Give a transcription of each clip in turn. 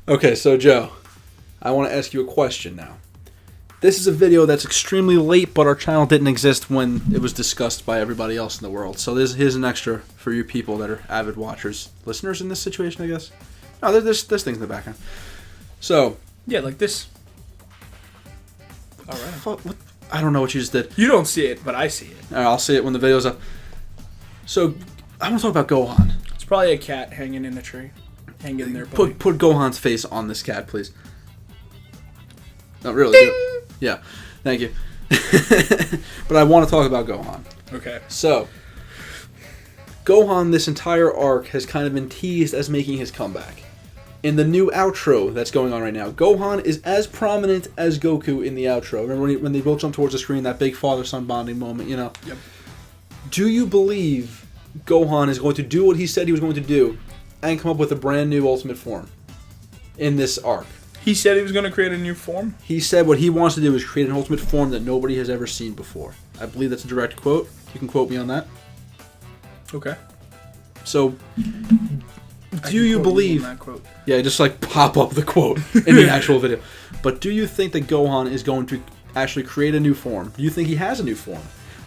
Okay, so Joe, I want to ask you a question now. This is a video that's extremely late, but our channel didn't exist when it was discussed by everybody else in the world. So here's an extra for you people that are avid watchers. Listeners in this situation, I guess? No, there's things in the background. So... Yeah, like this. Alright. What? I don't know what you just did. You don't see it, but I see it. All right, I'll see it when the video's up. So, I want to talk about Gohan. It's probably a cat hanging in a tree. Hanging in there. Put Gohan's face on this cat, please. Not really. Ding! Yeah, thank you. But I want to talk about Gohan. Okay. So, Gohan, this entire arc, has kind of been teased as making his comeback. In the new outro that's going on right now, Gohan is as prominent as Goku in the outro. Remember when they both jump towards the screen, that big father-son bonding moment, you know? Yep. Do you believe Gohan is going to do what he said he was going to do and come up with a brand new Ultimate form in this arc? He said he was going to create a new form? He said what he wants to do is create an Ultimate form that nobody has ever seen before. I believe that's a direct quote. You can quote me on that. Okay. So... Do you believe... that quote. Yeah, just like pop up the quote in the actual video. But do you think that Gohan is going to actually create a new form? Do you think he has a new form?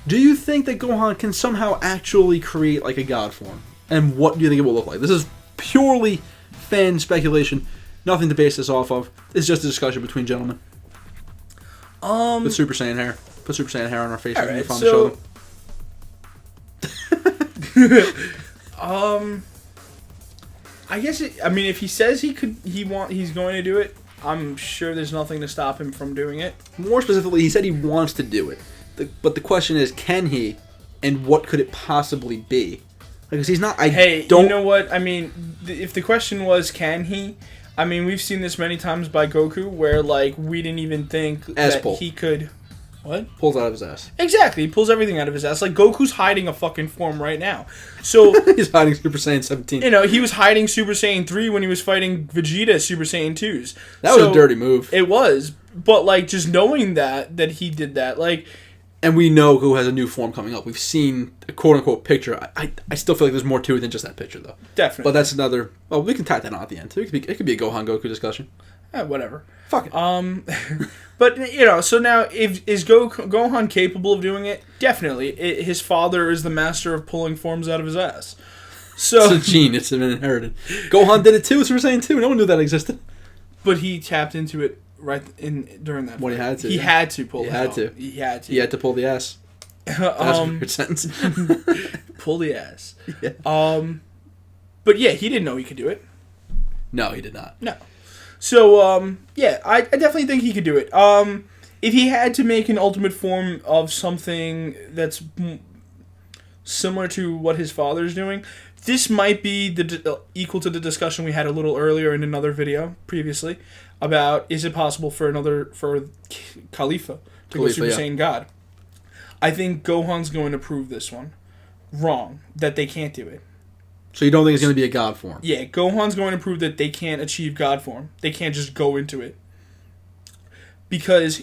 Do you think that Gohan can somehow actually create like a god form? And what do you think it will look like? This is purely fan speculation. Nothing to base this off of. It's just a discussion between gentlemen. With Super Saiyan hair. Put Super Saiyan hair on our faces and fun to show them. I guess if he says he's going to do it, I'm sure there's nothing to stop him from doing it. More specifically, he said he wants to do it. But the question is, can he? And what could it possibly be? Because he's not... You know what? I mean, if the question was, can he? I mean, we've seen this many times by Goku, where, like, we didn't even think he could... What? Pulls out of his ass. Exactly. He pulls everything out of his ass. Like, Goku's hiding a fucking form right now. So... He's hiding Super Saiyan 17. You know, he was hiding Super Saiyan 3 when he was fighting Vegeta Super Saiyan 2s. That was a dirty move. It was. But, like, just knowing that he did that, like... And we know who has a new form coming up. We've seen a quote-unquote picture. I still feel like there's more to it than just that picture, though. Definitely. But that's another... Well, we can tack that on at the end, too. It could be a Gohan-Goku discussion. Whatever. Fuck it. But, you know, so now, is Gohan capable of doing it? Definitely. His father is the master of pulling forms out of his ass. So it's a gene. It's been inherited. Gohan did it, too. Super Saiyan 2. No one knew that existed. But he tapped into it during that. When he had to. He had to pull it out. He had to pull the ass. That's a weird sentence. Pull the ass. Yeah. But yeah, he didn't know he could do it. No, he did not. No. So, yeah, I definitely think he could do it. If he had to make an ultimate form of something that's similar to what his father's doing, this might be equal to the discussion we had a little earlier in another video previously about is it possible for Khalifa to go Super Saiyan God. I think Gohan's going to prove this one wrong, that they can't do it. So you don't think it's going to be a god form? Yeah, Gohan's going to prove that they can't achieve god form. They can't just go into it. Because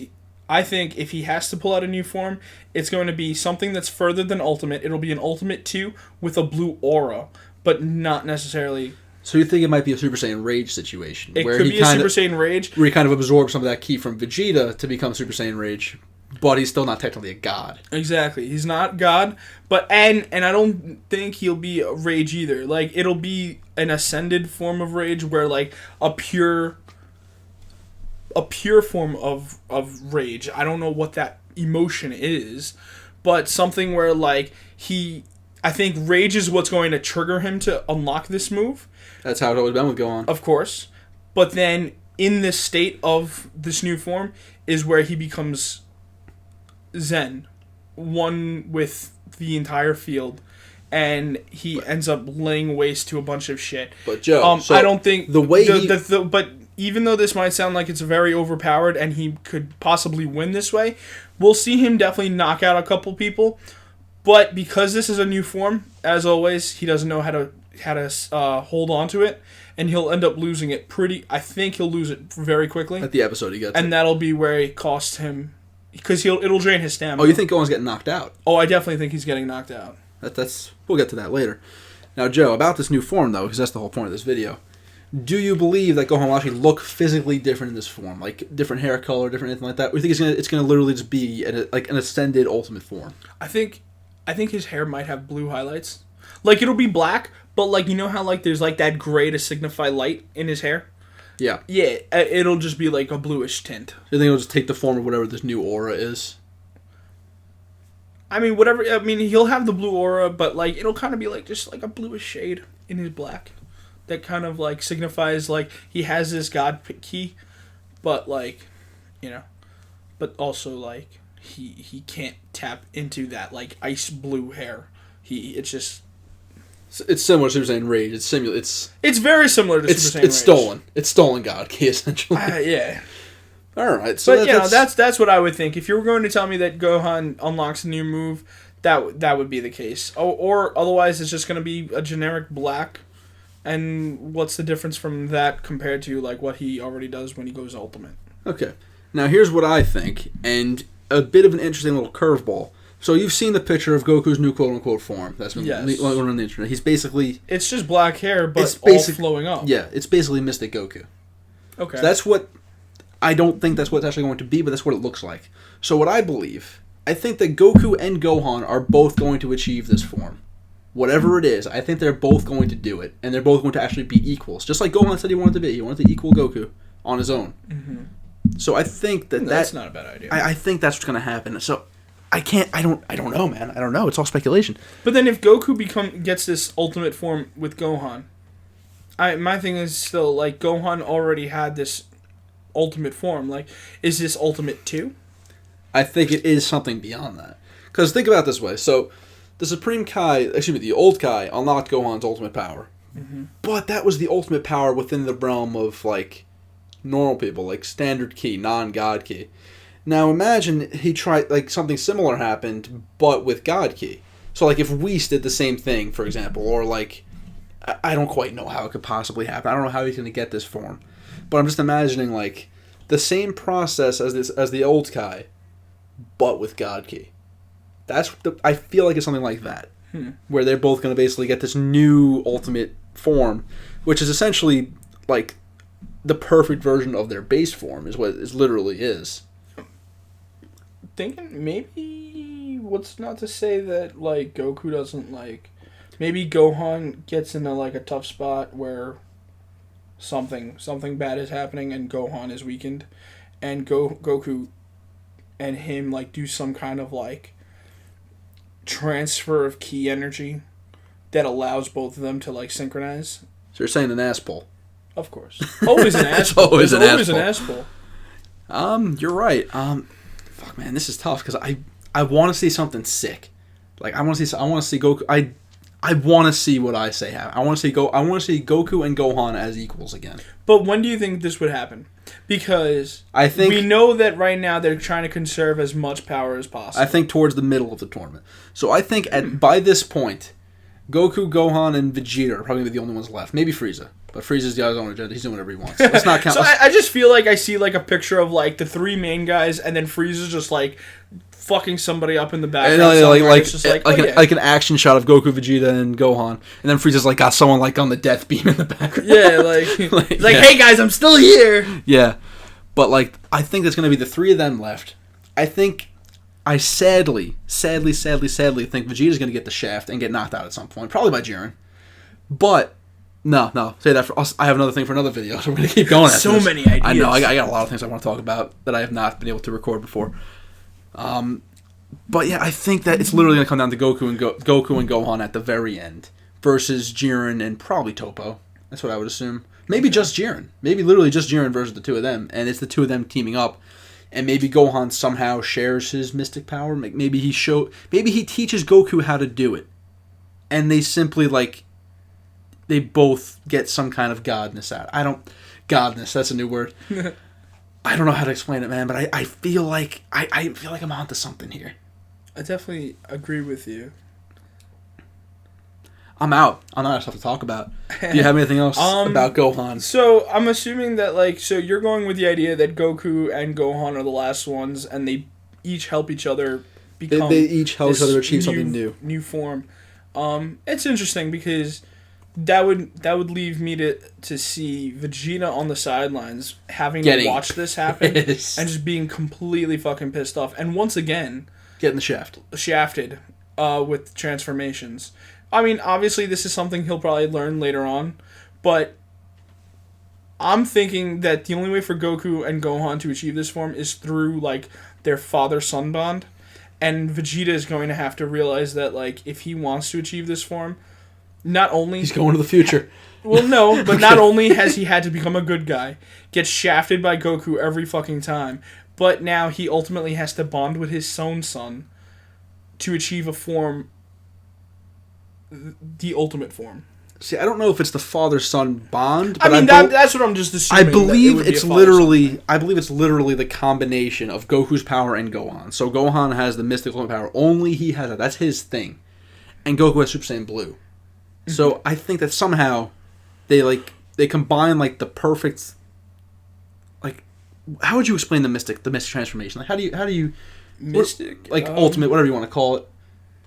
I think if he has to pull out a new form, it's going to be something that's further than Ultimate. It'll be an Ultimate 2 with a blue aura, but not necessarily... So you think it might be a Super Saiyan Rage situation? It could be a Super Saiyan Rage. Where he kind of absorbs some of that ki from Vegeta to become Super Saiyan Rage, but he's still not technically a god. Exactly. He's not god, but and I don't think he'll be a Rage either. Like, it'll be an ascended form of Rage where, like, a pure form of Rage. I don't know what that emotion is, but something where, like, I think Rage is what's going to trigger him to unlock this move. That's how it always been with Gohan. Of course. But then, in this state of this new form, is where he becomes Zen. One with the entire field. And he ends up laying waste to a bunch of shit. But Joe, I don't think... The way But even though this might sound like it's very overpowered and he could possibly win this way, we'll see him definitely knock out a couple people. But because this is a new form, as always, he doesn't know how to hold on to it, and he'll end up losing it I think he'll lose it very quickly. At the episode he gets and that'll be where it costs him, because it'll drain his stamina. Oh, you think Gohan's getting knocked out? Oh, I definitely think he's getting knocked out. We'll get to that later. Now, Joe, about this new form, though, because that's the whole point of this video. Do you believe that Gohan will actually look physically different in this form, like different hair color, different anything like that? Or do you think it's gonna literally just be like an ascended ultimate form? I think his hair might have blue highlights. Like it'll be black, but like you know how like there's like that gray to signify light in his hair. Yeah. Yeah, it'll just be like a bluish tint. You think it'll just take the form of whatever this new aura is? I mean, whatever. I mean, he'll have the blue aura, but like it'll kind of be like just like a bluish shade in his black. That kind of like signifies like he has this God key, but like, you know, but also like he can't tap into that like ice blue hair. It's just. It's similar to Super Saiyan Rage. It's very similar to Super Saiyan Rage. It's stolen. It's stolen God Key, essentially. Yeah. Alright, so that's what I would think. If you were going to tell me that Gohan unlocks a new move, that would be the case. Or otherwise it's just going to be a generic black. And what's the difference from that compared to like what he already does when he goes ultimate? Okay. Now here's what I think, and a bit of an interesting little curveball. So you've seen the picture of Goku's new quote-unquote form. That's been on the internet. He's basically... It's just black hair, but all flowing up. Yeah, it's basically Mystic Goku. Okay. So that's what... I don't think that's what it's actually going to be, but that's what it looks like. So what I believe, I think that Goku and Gohan are both going to achieve this form. Whatever it is, I think they're both going to do it, and they're both going to actually be equals. Just like Gohan said he wanted to be. He wanted to equal Goku on his own. Mm-hmm. So I think that's not a bad idea. I think that's what's going to happen. So... I don't know, man. I don't know. It's all speculation. But then if Goku gets this ultimate form with Gohan, my thing is still, like, Gohan already had this ultimate form. Like, is this ultimate 2? I think it is something beyond that. Because think about it this way. So, the old Kai unlocked Gohan's ultimate power. Mm-hmm. But that was the ultimate power within the realm of, like, normal people. Like, standard Ki, non-God Ki. Now imagine he tried, like, something similar happened, but with God Key. So, like, if Whis did the same thing, for example, or, like, I don't quite know how it could possibly happen. I don't know how he's going to get this form. But I'm just imagining, like, the same process as the old Kai, but with God Key. I feel like it's something like that. Where they're both going to basically get this new ultimate form, which is essentially, like, the perfect version of their base form, is what it literally is. Thinking maybe what's not to say that like Goku doesn't like maybe Gohan gets into like a tough spot where something bad is happening and Gohan is weakened and Goku and him like do some kind of like transfer of ki energy that allows both of them to like synchronize. So you're saying an ass pull? Of course. Always an ass pull. Always an ass pull. You're right. Fuck, man, this is tough because I want to see something sick. Like I want to see Goku. I want to see what I say happen. I want to see Goku and Gohan as equals again. But when do you think this would happen? Because I think we know that right now they're trying to conserve as much power as possible. I think towards the middle of the tournament. So I think by this point, Goku, Gohan, and Vegeta are probably the only ones left. Maybe Frieza. But Frieza's got his own agenda. He's doing whatever he wants. Let's not count. So I just feel like I see like a picture of like the 3 main guys, and then Frieza's just like fucking somebody up in the background. Like an action shot of Goku, Vegeta, and Gohan, and then Frieza's like got someone like on the death beam in the background. Yeah, hey guys, I'm still here. Yeah, but like I think there's gonna be the 3 of them left. I sadly think Vegeta's gonna get the shaft and get knocked out at some point, probably by Jiren. But no, say that for us. I have another thing for another video, so we're gonna keep going. So many ideas. I know. I got a lot of things I want to talk about that I have not been able to record before. But yeah, I think that it's literally gonna come down to Goku and Gohan at the very end versus Jiren and probably Toppo. That's what I would assume. Maybe just Jiren. Maybe literally just Jiren versus the 2 of them, and it's the 2 of them teaming up. And maybe Gohan somehow shares his mystic power. Maybe he teaches Goku how to do it, and they simply like. They both get some kind of godness out. Godness, that's a new word. I don't know how to explain it, man, but I feel like I feel like I'm onto something here. I definitely agree with you. I'm out. I'm not stuff to talk about. Do you have anything else about Gohan? So I'm assuming that so you're going with the idea that Goku and Gohan are the last ones, and they each help each other become. They each help each other achieve something new. New form. It's interesting because that would leave me to see Vegeta on the sidelines having Getting to watch this happen pissed. and just being completely fucking pissed off. And once again, Getting the shaft. shafted with transformations. I mean, obviously this is something he'll probably learn later on, but I'm thinking that the only way for Goku and Gohan to achieve this form is through, like, their father-son bond. And Vegeta is going to have to realize that, like, if he wants to achieve this form, not only... He's going to the future. Well, no, but not only has he had to become a good guy, gets shafted by Goku every fucking time, but now he ultimately has to bond with his own son to achieve a form, the ultimate form. See, I don't know if it's the father-son bond, but I mean, that's what I'm just I assuming. believe it's literally the combination of Goku's power and Gohan. So Gohan has the mystical power. Only he has that. That's his thing. And Goku has Super Saiyan Blue. Mm-hmm. So I think that somehow they combine like the perfect. Like, how would you explain the mystic transformation? Like, how do you mystic ultimate, whatever you want to call it,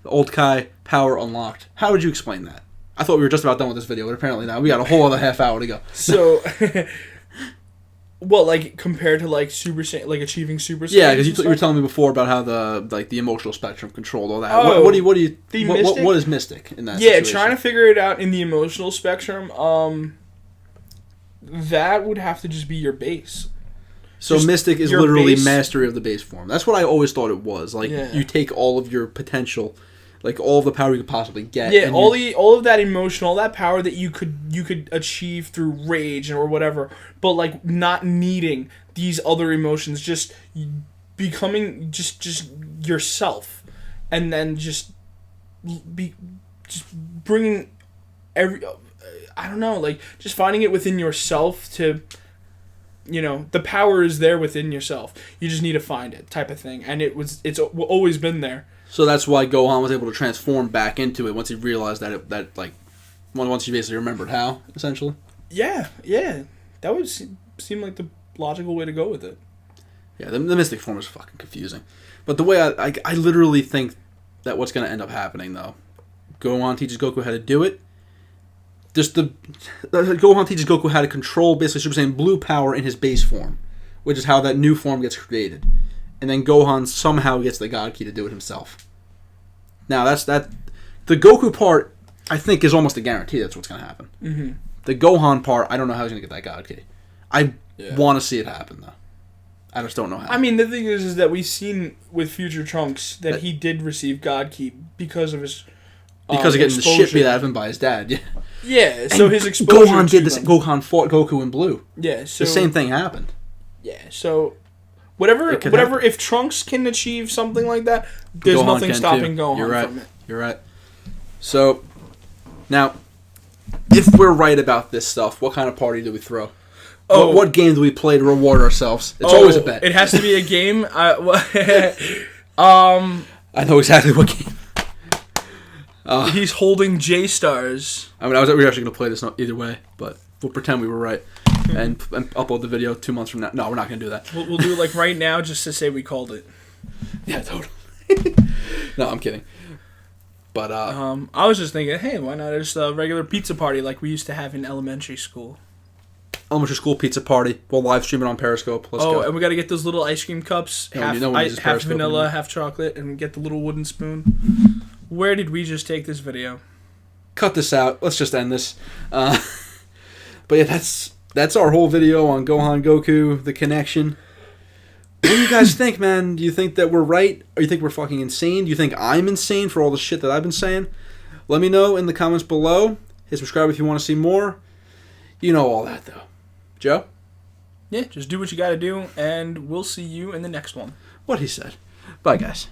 the old Kai power unlocked? How would you explain that? I thought we were just about done with this video, but apparently not. We got a whole other half hour to go. So, well, like, compared to, like, Super Saiyan, like, achieving Super Saiyan? Yeah, because you were telling me before about how the emotional spectrum controlled all that. Oh, what is mystic in that situation? Trying to figure it out in the emotional spectrum, that would have to just be your base. So just mystic is literally mastery of the base form. That's what I always thought it was. Like, you take all of your potential... Like, all of the power you could possibly get. Yeah, all of that emotional, all that power that you could achieve through rage or whatever, but, like, not needing these other emotions, just becoming just yourself, and then just bringing I don't know, like, just finding it within yourself to, you know, the power is there within yourself. You just need to find it, type of thing, and it's always been there. So that's why Gohan was able to transform back into it once he realized once he basically remembered how, essentially. Yeah, that would seem like the logical way to go with it. Yeah, the mystic form is fucking confusing, but the way I literally think that what's going to end up happening though, Gohan teaches Goku how to do it. Gohan teaches Goku how to control basically Super Saiyan Blue power in his base form, which is how that new form gets created. And then Gohan somehow gets the God Key to do it himself. Now, the Goku part, I think, is almost a guarantee that's what's going to happen. Mm-hmm. The Gohan part, I don't know how he's going to get that God Key. I want to see it happen, though. I just don't know how. I mean, the thing is that we've seen with Future Trunks that he did receive God Key because of his because of getting the shit beat out of him by his dad. Yeah. Yeah, so his exposure. Gohan did this. Gohan fought Goku in Blue. Yeah, so the same thing happened. Yeah, so whatever, if Trunks can achieve something like that, there's Gohan nothing stopping Gohan from it. You're right. So, now, if we're right about this stuff, what kind of party do we throw? What game do we play to reward ourselves? It's always a bet. It has to be a game. I know exactly what game. He's holding J-Stars. I mean, we were actually going to play this either way, but we'll pretend we were right. And upload the video 2 months from now. No, we're not going to do that. We'll do it like right now just to say we called it. Yeah, totally. No, I'm kidding. But I was just thinking, hey, why not just a regular pizza party like we used to have in elementary school? Elementary school pizza party. We'll live stream it on Periscope. Let's go. And we got to get those little ice cream cups, half vanilla, half chocolate, and get the little wooden spoon. Where did we just take this video? Cut this out. Let's just end this. But yeah, that's our whole video on Gohan Goku, the connection. What do you guys think, man? Do you think that we're right? Or you think we're fucking insane? Do you think I'm insane for all the shit that I've been saying? Let me know in the comments below. Hit subscribe if you want to see more. You know all that, though. Joe? Yeah, just do what you gotta do, and we'll see you in the next one. What he said. Bye, guys.